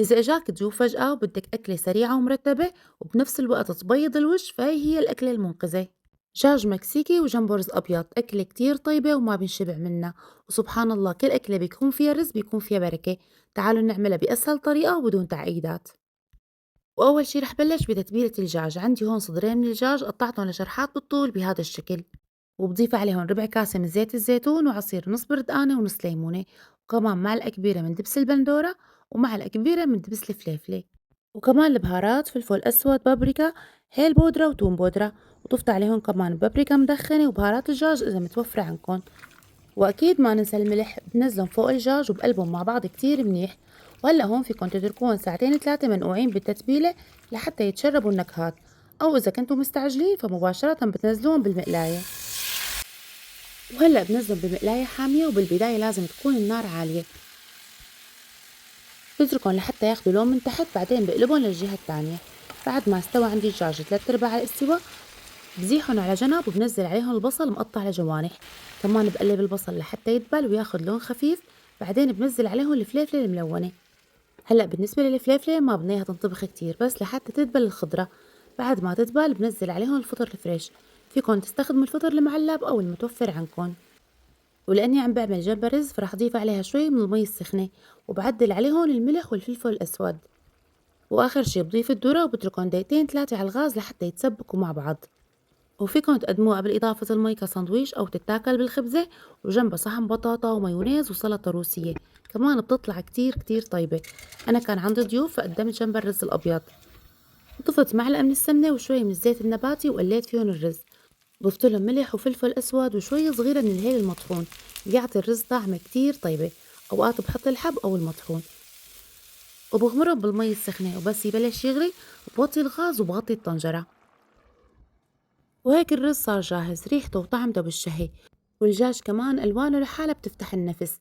إذا إجاك ضيوف فجأة وبدك أكلة سريعة ومرتبة وبنفس الوقت تبيض الوجه فهي هي الأكلة المنقذة. دجاج مكسيكي وجنبه رز أبيض، أكلة كتير طيبة وما بنشبع منها. وسبحان الله كل أكلة بيكون فيها رز بيكون فيها بركة. تعالوا نعملها بأسهل طريقة وبدون تعقيدات. وأول شي رح بلش بتتبيلة الدجاج. عندي هون صدرين من الدجاج قطعتهم لشرحات بالطول بهذا الشكل، وبضيف عليهم ربع كاسة من زيت الزيتون وعصير نص بردقانة ونص ليمونة، وكمان معلقة كبيرة من دبس البندورة ومعلقة كبيرة من دبس الفليفلة، وكمان البهارات فلفل أسود بابريكا هيل بودرة وتوم بودرة، وضفت عليهم كمان بابريكا مدخنة وبهارات الدجاج إذا متوفرة عندكم. وأكيد ما ننسى الملح، بنزلهم فوق الدجاج وبقلبهم مع بعض كتير منيح. وهلأ هون فيكن تتركوهم ساعتين 3 منقوعين بالتتبيلة لحتى يتشربوا النكهات، أو إذا كنتوا مستعجلين فمباشرة بتنزلوهم بالمقلاية. وهلأ بنزلهم بمقلاية حامية، وبالبداية لازم تكون النار عالية. بتركن لحتى ياخدوا لون من تحت، بعدين بقلبهم للجهة التانية. بعد ما استوى عندي الدجاج 3/4 الاستواء بزيحهم على جنب وبنزل عليهم البصل مقطع لجوانح. كمان بقلب البصل لحتى يدبل وياخد لون خفيف. بعدين بنزل عليهم الفليفلة الملونة. هلأ بالنسبة للفليفلة ما بدنا اياها تنطبخ كتير، بس لحتى تدبل الخضرة. بعد ما تدبل بنزل عليهم الفطر الفريش. فيكن تستخدموا الفطر المعلب أو المتوفر عندكن. ولأني عم بعمل جنبها رز فرح أضيف عليها شوي من المي السخنة، وبعدل عليهم الملح والفلفل الأسود. وآخر شي بضيف الذرة وبتركن دقيقتين 3 على الغاز لحتى يتسبكوا مع بعض. وفيكن تقدموها قبل إضافة المي كساندويش أو تتاكل بالخبزة، وجنبها صحن بطاطا ومايونيز وسلطة روسية. كمان بتطلع كتير كتير طيبة. أنا كان عندي ضيوف فقدمت جنبها الرز الأبيض. ضفت معلقة من السمنة وشوية من الزيت النباتي وقليت فيهم الرز. ضفت لهم ملح وفلفل أسود وشوية صغيرة من الهيل المطحون، بيعطي الرز طعمة كتير طيبة. أوقات بحط الحب أو المطحون، وبغمرهم بالمي السخنة، وبس يبلش يغلي بوطي الغاز وبغطي الطنجرة. وهيك الرز صار جاهز، ريحته وطعمته بالشهي، والدجاج كمان ألوانه لحالها بتفتح النفس.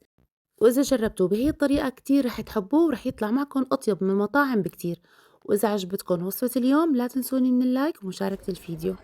وإذا جربتوه بهي الطريقة كتير رح تحبوه ورح يطلع معكم أطيب من المطاعم بكتير. وإذا عجبتكم وصفة اليوم لا تنسوني من اللايك ومشاركة الفيديو.